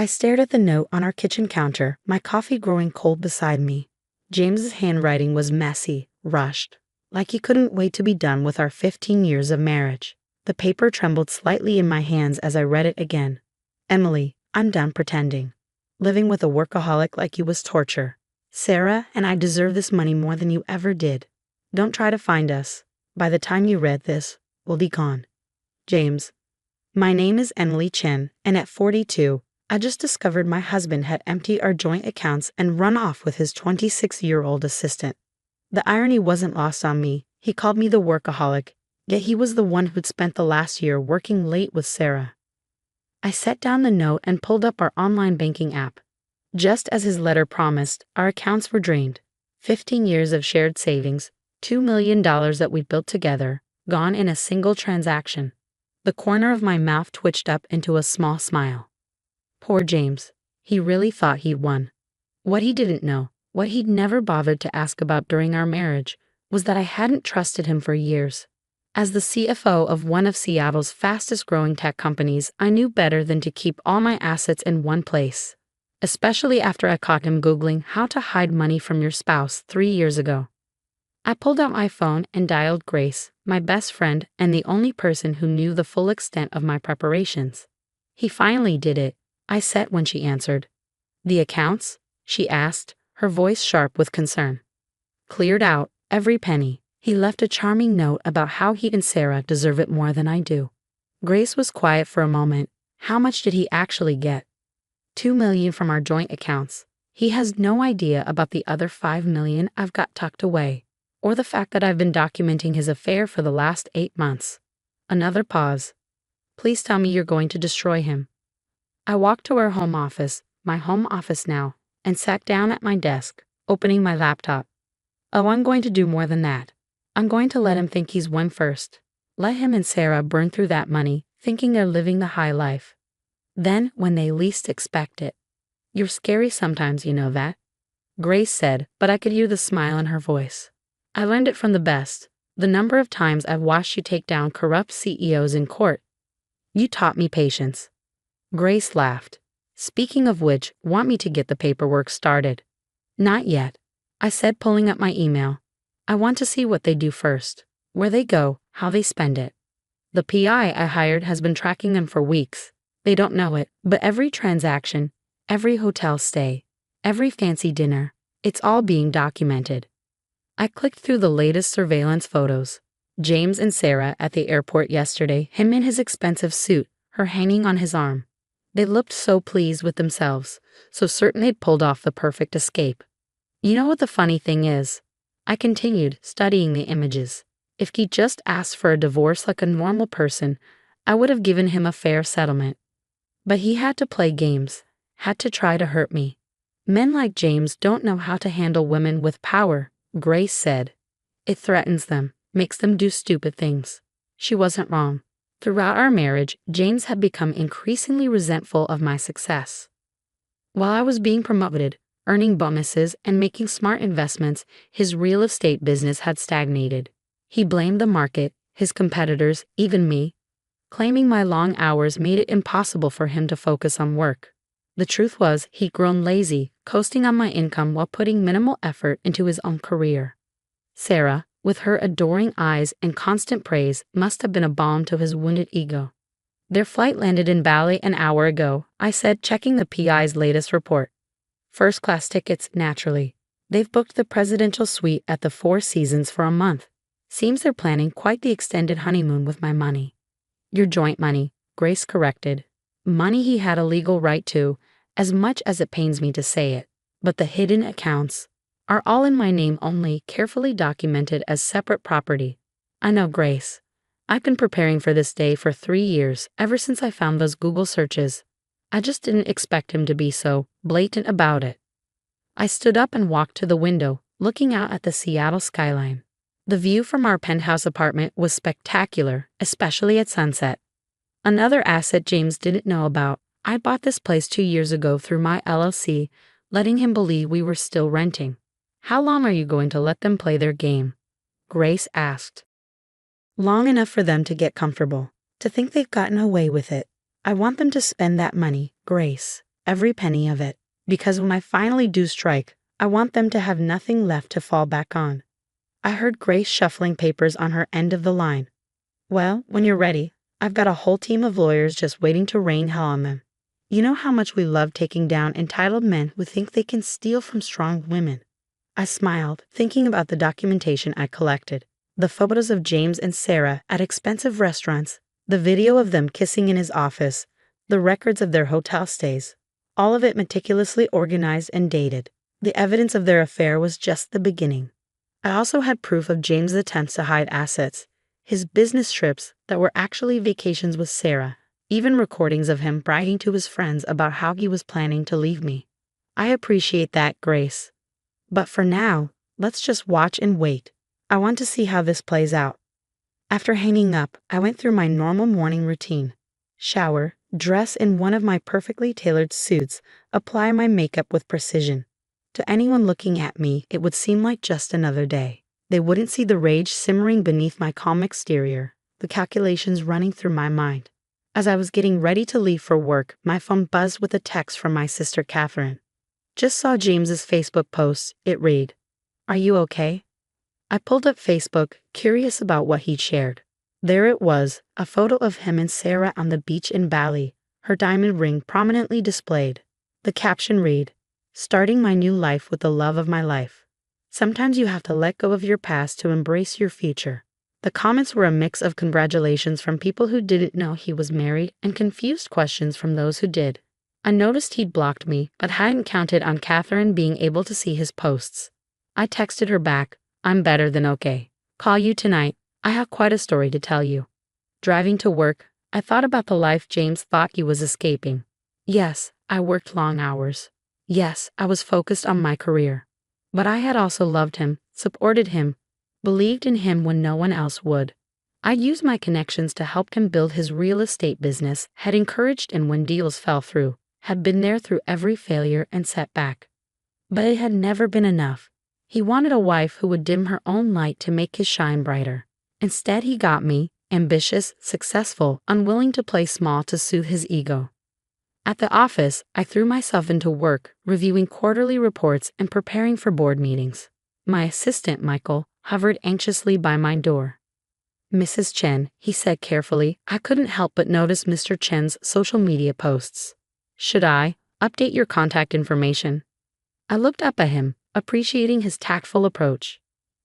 I stared at the note on our kitchen counter, my coffee growing cold beside me. James's handwriting was messy, rushed, like he couldn't wait to be done with our 15 years of marriage. The paper trembled slightly in my hands as I read it again. Emily, I'm done pretending. Living with a workaholic like you was torture. Sarah and I deserve this money more than you ever did. Don't try to find us. By the time you read this, we'll be gone. James. My name is Emily Chen, and at 42, I just discovered my husband had emptied our joint accounts and run off with his 26-year-old assistant. The irony wasn't lost on me. He called me the workaholic, yet he was the one who'd spent the last year working late with Sarah. I set down the note and pulled up our online banking app. Just as his letter promised, our accounts were drained. 15 years of shared savings, $2 million that we built together, gone in a single transaction. The corner of my mouth twitched up into a small smile. Poor James. He really thought he'd won. What he didn't know, what he'd never bothered to ask about during our marriage, was that I hadn't trusted him for years. As the CFO of one of Seattle's fastest-growing tech companies, I knew better than to keep all my assets in one place, especially after I caught him Googling how to hide money from your spouse 3 years ago. I pulled out my phone and dialed Grace, my best friend and the only person who knew the full extent of my preparations. He finally did it, I said when she answered. The accounts? She asked, her voice sharp with concern. Cleared out, every penny. He left a charming note about how he and Sarah deserve it more than I do. Grace was quiet for a moment. How much did he actually get? $2 million from our joint accounts. He has no idea about the other $5 million I've got tucked away, or the fact that I've been documenting his affair for the last 8 months. Another pause. Please tell me you're going to destroy him. I walked to our home office, my home office now, and sat down at my desk, opening my laptop. Oh, I'm going to do more than that. I'm going to let him think he's won first. Let him and Sarah burn through that money, thinking they're living the high life. Then, when they least expect it. You're scary sometimes, you know that. Grace said, but I could hear the smile in her voice. I learned it from the best. The number of times I've watched you take down corrupt CEOs in court. You taught me patience. Grace laughed. Speaking of which, want me to get the paperwork started? Not yet, I said, pulling up my email. I want to see what they do first, where they go, how they spend it. The PI I hired has been tracking them for weeks. They don't know it, but every transaction, every hotel stay, every fancy dinner, it's all being documented. I clicked through the latest surveillance photos. James and Sarah at the airport yesterday, him in his expensive suit, her hanging on his arm. They looked so pleased with themselves, so certain they'd pulled off the perfect escape. You know what the funny thing is? I continued, studying the images. If he just asked for a divorce like a normal person, I would have given him a fair settlement. But he had to play games, had to try to hurt me. Men like James don't know how to handle women with power, Grace said. It threatens them, makes them do stupid things. She wasn't wrong. Throughout our marriage, James had become increasingly resentful of my success. While I was being promoted, earning bonuses, and making smart investments, his real estate business had stagnated. He blamed the market, his competitors, even me, claiming my long hours made it impossible for him to focus on work. The truth was, he'd grown lazy, coasting on my income while putting minimal effort into his own career. Sarah, with her adoring eyes and constant praise, must have been a balm to his wounded ego. Their flight landed in Bali an hour ago, I said, checking the PI's latest report. First-class tickets, naturally. They've booked the presidential suite at the Four Seasons for a month. Seems they're planning quite the extended honeymoon with my money. Your joint money, Grace corrected. Money he had a legal right to, as much as it pains me to say it. But the hidden accounts are all in my name only, carefully documented as separate property. I know, Grace. I've been preparing for this day for 3 years, ever since I found those Google searches. I just didn't expect him to be so blatant about it. I stood up and walked to the window, looking out at the Seattle skyline. The view from our penthouse apartment was spectacular, especially at sunset. Another asset James didn't know about, I bought this place 2 years ago through my LLC, letting him believe we were still renting. How long are you going to let them play their game? Grace asked. Long enough for them to get comfortable, to think they've gotten away with it. I want them to spend that money, Grace. every penny of it. Because when I finally do strike, I want them to have nothing left to fall back on. I heard Grace shuffling papers on her end of the line. Well, when you're ready, I've got a whole team of lawyers just waiting to rain hell on them. You know how much we love taking down entitled men who think they can steal from strong women. I smiled, thinking about the documentation I collected. The photos of James and Sarah at expensive restaurants, the video of them kissing in his office, the records of their hotel stays. All of it meticulously organized and dated. The evidence of their affair was just the beginning. I also had proof of James' attempts to hide assets, his business trips that were actually vacations with Sarah, even recordings of him bragging to his friends about how he was planning to leave me. I appreciate that, Grace. But for now, let's just watch and wait. I want to see how this plays out. After hanging up, I went through my normal morning routine. Shower, dress in one of my perfectly tailored suits, apply my makeup with precision. To anyone looking at me, it would seem like just another day. They wouldn't see the rage simmering beneath my calm exterior, the calculations running through my mind. As I was getting ready to leave for work, my phone buzzed with a text from my sister Catherine. Just saw James's Facebook post. It read, "Are you okay?" I pulled up Facebook, curious about what he'd shared. There it was, a photo of him and Sarah on the beach in Bali, her diamond ring prominently displayed. The caption read, "Starting my new life with the love of my life. Sometimes you have to let go of your past to embrace your future." The comments were a mix of congratulations from people who didn't know he was married and confused questions from those who did. I noticed he'd blocked me, but hadn't counted on Catherine being able to see his posts. I texted her back, "I'm better than okay. Call you tonight. I have quite a story to tell you." Driving to work, I thought about the life James thought he was escaping. Yes, I worked long hours. Yes, I was focused on my career. But I had also loved him, supported him, believed in him when no one else would. I'd used my connections to help him build his real estate business, had encouraged him when deals fell through, had been there through every failure and setback. But it had never been enough. He wanted a wife who would dim her own light to make his shine brighter. Instead, he got me, ambitious, successful, unwilling to play small to soothe his ego. At the office, I threw myself into work, reviewing quarterly reports and preparing for board meetings. My assistant, Michael, hovered anxiously by my door. "Mrs. Chen," he said carefully. I couldn't help but notice Mr. Chen's social media posts. "Should I update your contact information?" I looked up at him, appreciating his tactful approach.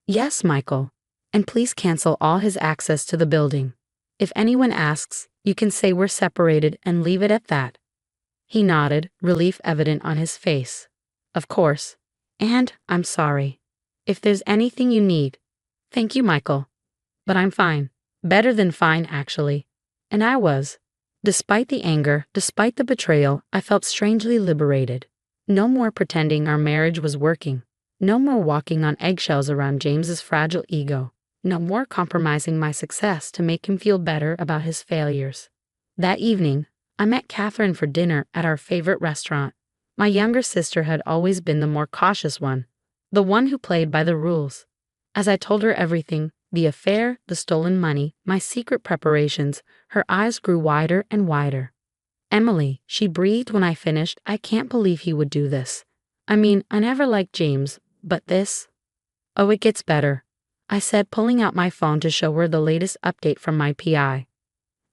"Yes, Michael. And please cancel all his access to the building. If anyone asks, you can say we're separated and leave it at that." He nodded, relief evident on his face. "Of course. And I'm sorry. If there's anything you need." "Thank you, Michael. But I'm fine. Better than fine, actually." And I was. Despite the anger, despite the betrayal, I felt strangely liberated. No more pretending our marriage was working. No more walking on eggshells around James's fragile ego. No more compromising my success to make him feel better about his failures. That evening, I met Catherine for dinner at our favorite restaurant. My younger sister had always been the more cautious one, the one who played by the rules. As I told her everything, the affair, the stolen money, my secret preparations, her eyes grew wider and wider. "Emily," she breathed when I finished, "I can't believe he would do this. I mean, I never liked James, but this?" "Oh, it gets better," I said, pulling out my phone to show her the latest update from my PI.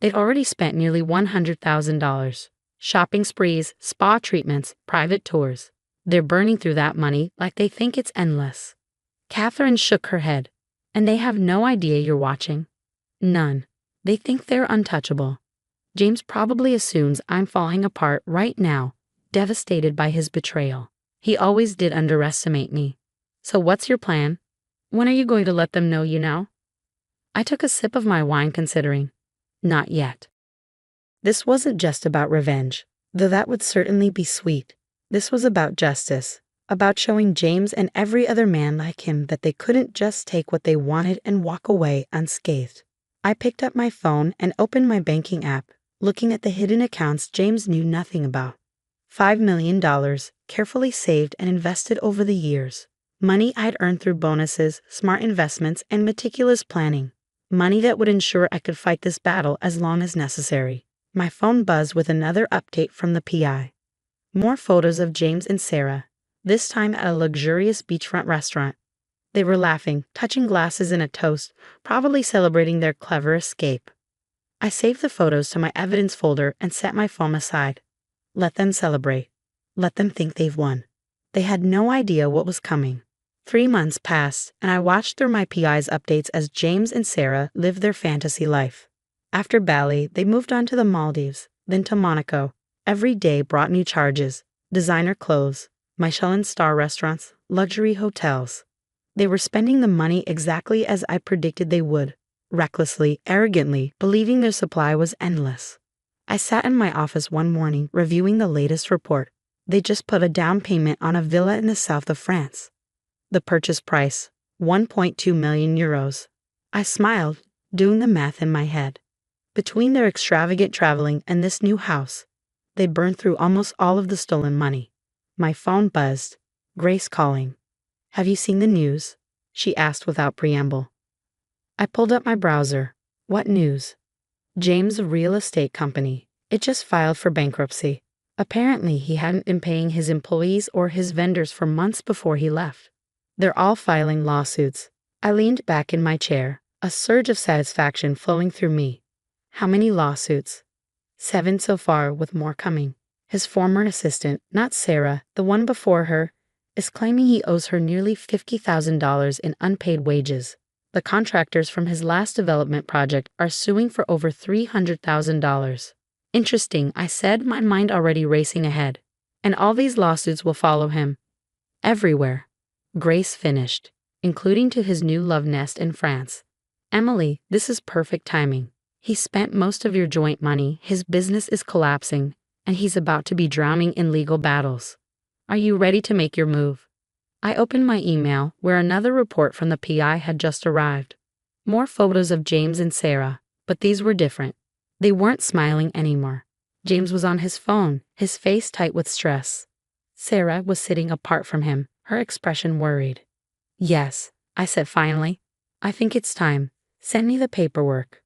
They'd already spent nearly $100,000. Shopping sprees, spa treatments, private tours. They're burning through that money like they think it's endless. Catherine shook her head. "And they have no idea you're watching?" "None. They think they're untouchable. James probably assumes I'm falling apart right now, devastated by his betrayal. He always did underestimate me. So what's your plan? When are you going to let them know you know?" I took a sip of my wine, considering. Not yet. This wasn't just about revenge, though that would certainly be sweet. This was about justice, about showing James and every other man like him that they couldn't just take what they wanted and walk away unscathed. I picked up my phone and opened my banking app, looking at the hidden accounts James knew nothing about. $5 million, carefully saved and invested over the years. Money I'd earned through bonuses, smart investments, and meticulous planning. Money that would ensure I could fight this battle as long as necessary. My phone buzzed with another update from the PI. More photos of James and Sarah, this time at a luxurious beachfront restaurant. They were laughing, touching glasses in a toast, probably celebrating their clever escape. I saved the photos to my evidence folder and set my phone aside. Let them celebrate. Let them think they've won. They had no idea what was coming. 3 months passed, and I watched through my PI's updates as James and Sarah lived their fantasy life. After Bali, they moved on to the Maldives, then to Monaco. Every day brought new charges, designer clothes, Michelin star restaurants, luxury hotels. They were spending the money exactly as I predicted they would, recklessly, arrogantly, believing their supply was endless. I sat in my office one morning reviewing the latest report. They just put a down payment on a villa in the south of France. The purchase price, 1.2 million euros. I smiled, doing the math in my head. Between their extravagant traveling and this new house, they burned through almost all of the stolen money. My phone buzzed. Grace calling. "Have you seen the news?" she asked without preamble. I pulled up my browser. What news? James' real estate company. It just filed for bankruptcy. Apparently, he hadn't been paying his employees or his vendors for months before he left. They're all filing lawsuits. I leaned back in my chair, a surge of satisfaction flowing through me. How many lawsuits? 7 so far, with more coming. His former assistant, not Sarah, the one before her, is claiming he owes her nearly $50,000 in unpaid wages. The contractors from his last development project are suing for over $300,000. Interesting, I said, my mind already racing ahead. And all these lawsuits will follow him. Everywhere. Grace finished, including to his new love nest in France. Emily, this is perfect timing. He spent most of your joint money, his business is collapsing, and he's about to be drowning in legal battles. Are you ready to make your move? I opened my email, where another report from the PI had just arrived. More photos of James and Sarah, but these were different. They weren't smiling anymore. James was on his phone, his face tight with stress. Sarah was sitting apart from him, her expression worried. "Yes," I said finally. "I think it's time. Send me the paperwork."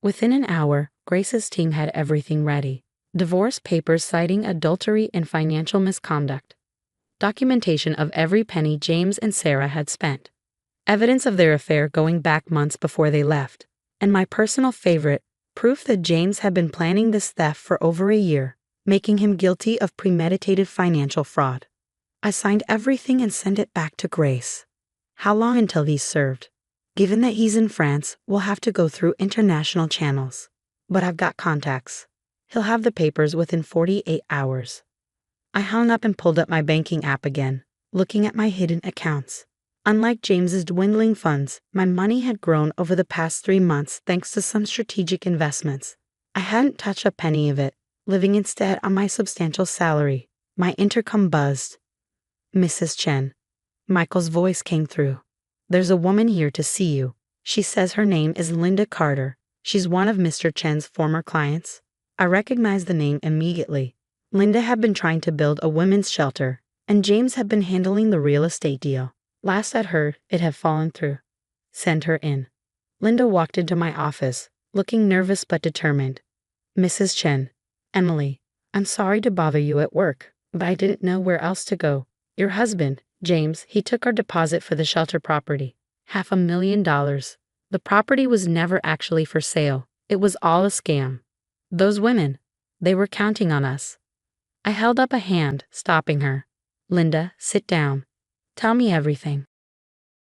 Within an hour, Grace's team had everything ready. Divorce papers citing adultery and financial misconduct. Documentation of every penny James and Sarah had spent. Evidence of their affair going back months before they left. And my personal favorite, proof that James had been planning this theft for over a year, making him guilty of premeditated financial fraud. I signed everything and sent it back to Grace. How long until he's served? Given that he's in France, we'll have to go through international channels. But I've got contacts. He'll have the papers within 48 hours. I hung up and pulled up my banking app again, looking at my hidden accounts. Unlike James's dwindling funds, my money had grown over the past 3 months thanks to some strategic investments. I hadn't touched a penny of it, living instead on my substantial salary. My intercom buzzed. "Mrs. Chen." Michael's voice came through. "There's a woman here to see you. She says her name is Linda Carter. She's one of Mr. Chen's former clients." I recognized the name immediately. Linda had been trying to build a women's shelter, and James had been handling the real estate deal. Last I'd heard, it had fallen through. "Send her in." Linda walked into my office, looking nervous but determined. "Mrs. Chen, Emily, I'm sorry to bother you at work, but I didn't know where else to go. Your husband, James, he took our deposit for the shelter property. $500,000. The property was never actually for sale. It was all a scam. Those women, they were counting on us." I held up a hand, stopping her. "Linda, sit down. Tell me everything."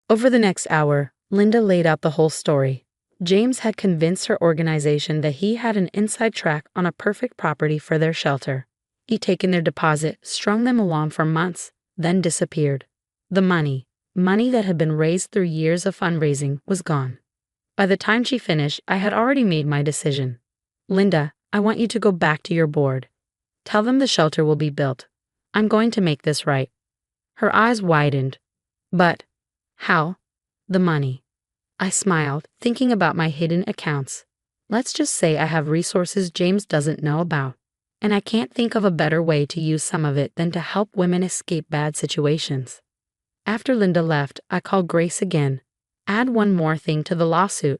Over the next hour, Linda laid out the whole story. James had convinced her organization that he had an inside track on a perfect property for their shelter. He'd taken their deposit, strung them along for months, then disappeared. The money that had been raised through years of fundraising, was gone. By the time she finished, I had already made my decision. "Linda, I want you to go back to your board. Tell them the shelter will be built. I'm going to make this right." Her eyes widened. "But how?" "The money." I smiled, thinking about my hidden accounts. Let's just say I have resources James doesn't know about, and I can't think of a better way to use some of it than to help women escape bad situations. After Linda left, I called Grace again. Add one more thing to the lawsuit.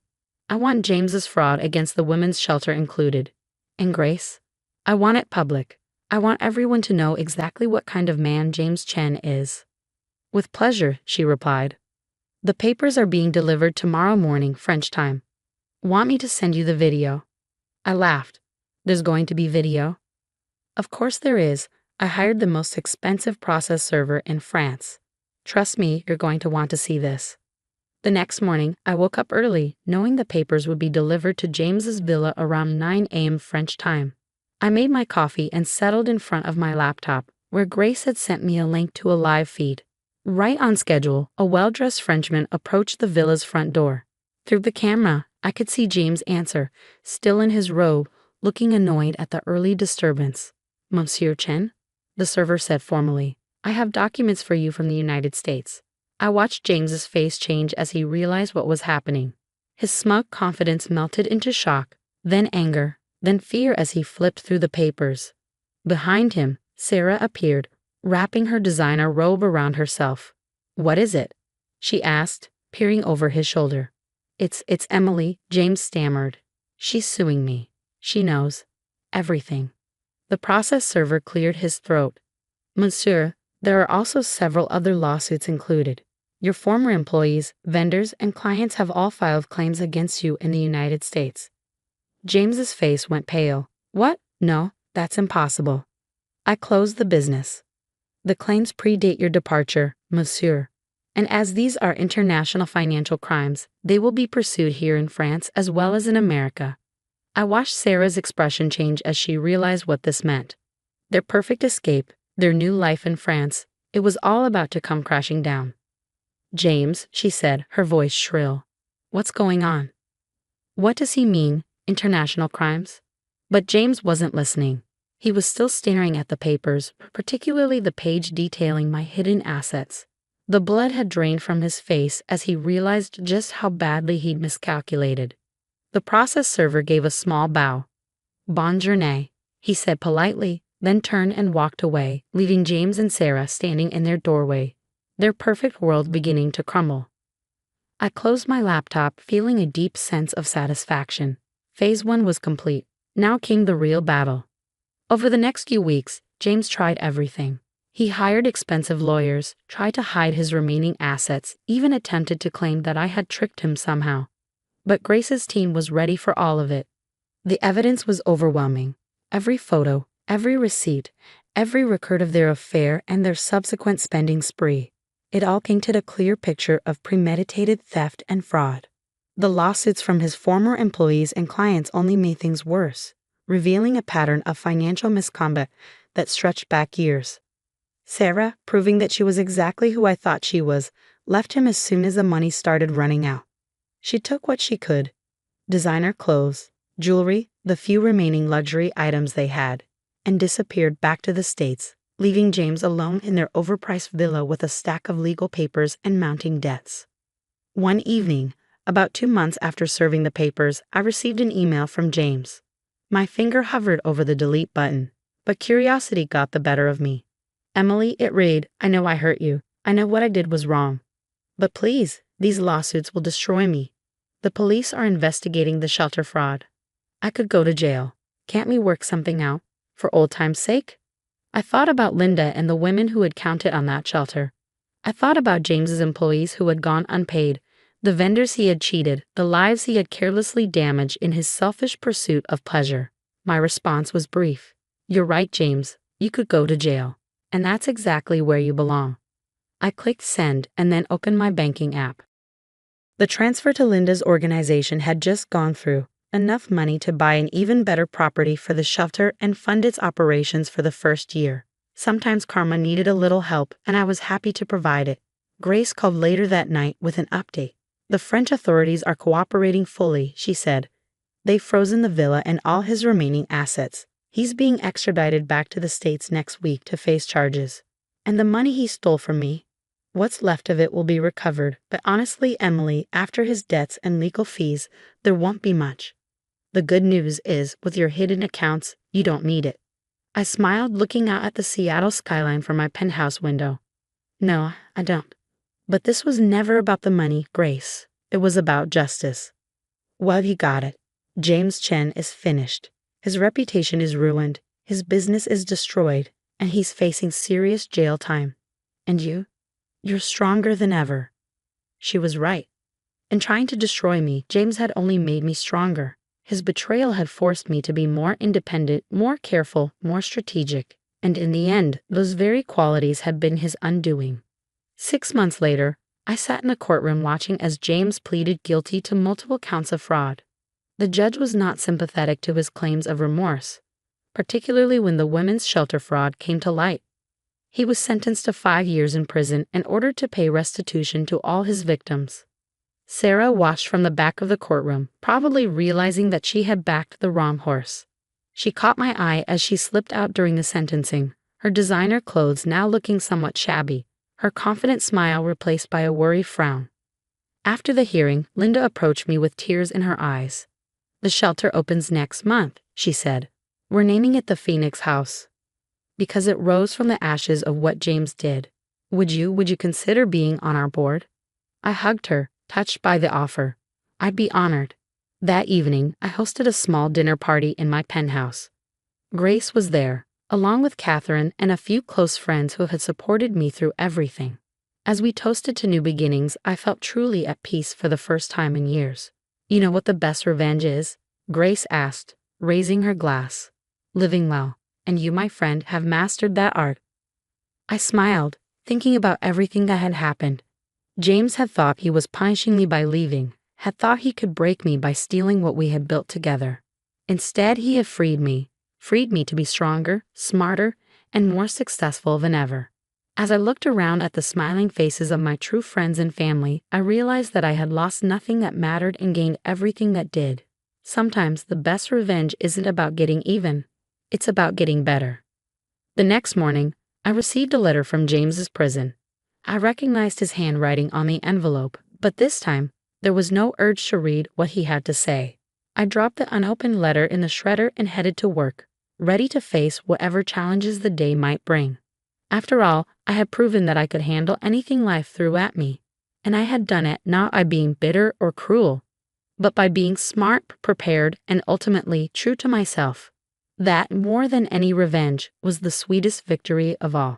I want James's fraud against the women's shelter included. And Grace, I want it public. I want everyone to know exactly what kind of man James Chen is." "With pleasure," she replied. "The papers are being delivered tomorrow morning, French time. Want me to send you the video?" I laughed. "There's going to be video?" "Of course there is. I hired the most expensive process server in France. Trust me, you're going to want to see this." The next morning, I woke up early, knowing the papers would be delivered to James's villa around 9 a.m. French time. I made my coffee and settled in front of my laptop, where Grace had sent me a link to a live feed. Right on schedule, a well-dressed Frenchman approached the villa's front door. Through the camera, I could see James answer, still in his robe, looking annoyed at the early disturbance. "Monsieur Chen?" the server said formally. "I have documents for you from the United States." I watched James's face change as he realized what was happening. His smug confidence melted into shock, then anger, then fear as he flipped through the papers. Behind him, Sarah appeared, wrapping her designer robe around herself. "What is it?" she asked, peering over his shoulder. It's Emily," James stammered. "She's suing me. She knows everything." The process server cleared his throat. "Monsieur, there are also several other lawsuits included. Your former employees, vendors, and clients have all filed claims against you in the United States." James's face went pale. "What? No, that's impossible." I closed the business. "The claims predate your departure, monsieur. And as these are international financial crimes, they will be pursued here in France as well as in America." I watched Sarah's expression change as she realized what this meant. Their perfect escape, their new life in France, it was all about to come crashing down. "James," she said, her voice shrill. "What's going on?" "What does he mean, international crimes?" But James wasn't listening. He was still staring at the papers, particularly the page detailing my hidden assets. The blood had drained from his face as he realized just how badly he'd miscalculated. The process server gave a small bow. "Bonne journée," he said politely, then turned and walked away, leaving James and Sarah standing in their doorway, their perfect world beginning to crumble. I closed my laptop, feeling a deep sense of satisfaction. Phase 1 was complete. Now came the real battle. Over the next few weeks, James tried everything. He hired expensive lawyers, tried to hide his remaining assets, even attempted to claim that I had tricked him somehow. But Grace's team was ready for all of it. The evidence was overwhelming. Every photo, every receipt, every record of their affair and their subsequent spending spree. It all painted a clear picture of premeditated theft and fraud. The lawsuits from his former employees and clients only made things worse, revealing a pattern of financial misconduct that stretched back years. Sarah, proving that she was exactly who I thought she was, left him as soon as the money started running out. She took what she could: designer clothes, jewelry, the few remaining luxury items they had, and disappeared back to the States, leaving James alone in their overpriced villa with a stack of legal papers and mounting debts. One evening, about 2 months after serving the papers, I received an email from James. My finger hovered over the delete button, but curiosity got the better of me. "Emily," it read, "I know I hurt you. I know what I did was wrong. But please, these lawsuits will destroy me. The police are investigating the shelter fraud. I could go to jail. Can't we work something out? For old time's sake?" I thought about Linda and the women who had counted on that shelter. I thought about James's employees who had gone unpaid, the vendors he had cheated, the lives he had carelessly damaged in his selfish pursuit of pleasure. My response was brief. "You're right, James. You could go to jail. And that's exactly where you belong." I clicked send and then opened my banking app. The transfer to Linda's organization had just gone through, enough money to buy an even better property for the shelter and fund its operations for the first year. Sometimes karma needed a little help, and I was happy to provide it. Grace called later that night with an update. "The French authorities are cooperating fully," she said. "They've frozen the villa and all his remaining assets. He's being extradited back to the States next week to face charges. And the money he stole from me, what's left of it will be recovered, but honestly, Emily, after his debts and legal fees, there won't be much. The good news is, with your hidden accounts, you don't need it." I smiled, looking out at the Seattle skyline from my penthouse window. "No, I don't. But this was never about the money, Grace. It was about justice." "Well, you got it. James Chen is finished. His reputation is ruined. His business is destroyed, and he's facing serious jail time. And you're stronger than ever." She was right. In trying to destroy me, James had only made me stronger. His betrayal had forced me to be more independent, more careful, more strategic. And in the end, those very qualities had been his undoing. 6 months later, I sat in a courtroom watching as James pleaded guilty to multiple counts of fraud. The judge was not sympathetic to his claims of remorse, particularly when the women's shelter fraud came to light. He was sentenced to 5 years in prison and ordered to pay restitution to all his victims. Sarah watched from the back of the courtroom, probably realizing that she had backed the wrong horse. She caught my eye as she slipped out during the sentencing, her designer clothes now looking somewhat shabby, her confident smile replaced by a worried frown. After the hearing, Linda approached me with tears in her eyes. "The shelter opens next month," she said. "We're naming it the Phoenix House, because it rose from the ashes of what James did. Would you consider being on our board?" I hugged her, touched by the offer. "I'd be honored." That evening, I hosted a small dinner party in my penthouse. Grace was there, along with Catherine and a few close friends who had supported me through everything. As we toasted to new beginnings, I felt truly at peace for the first time in years. "You know what the best revenge is?" Grace asked, raising her glass. "Living well. And you, my friend, have mastered that art." I smiled, thinking about everything that had happened. James had thought he was punishing me by leaving, had thought he could break me by stealing what we had built together. Instead, he had freed me to be stronger, smarter, and more successful than ever. As I looked around at the smiling faces of my true friends and family, I realized that I had lost nothing that mattered and gained everything that did. Sometimes the best revenge isn't about getting even, it's about getting better. The next morning, I received a letter from James's prison. I recognized his handwriting on the envelope, but this time, there was no urge to read what he had to say. I dropped the unopened letter in the shredder and headed to work, ready to face whatever challenges the day might bring. After all, I had proven that I could handle anything life threw at me, and I had done it not by being bitter or cruel, but by being smart, prepared, and ultimately true to myself. That, more than any revenge, was the sweetest victory of all.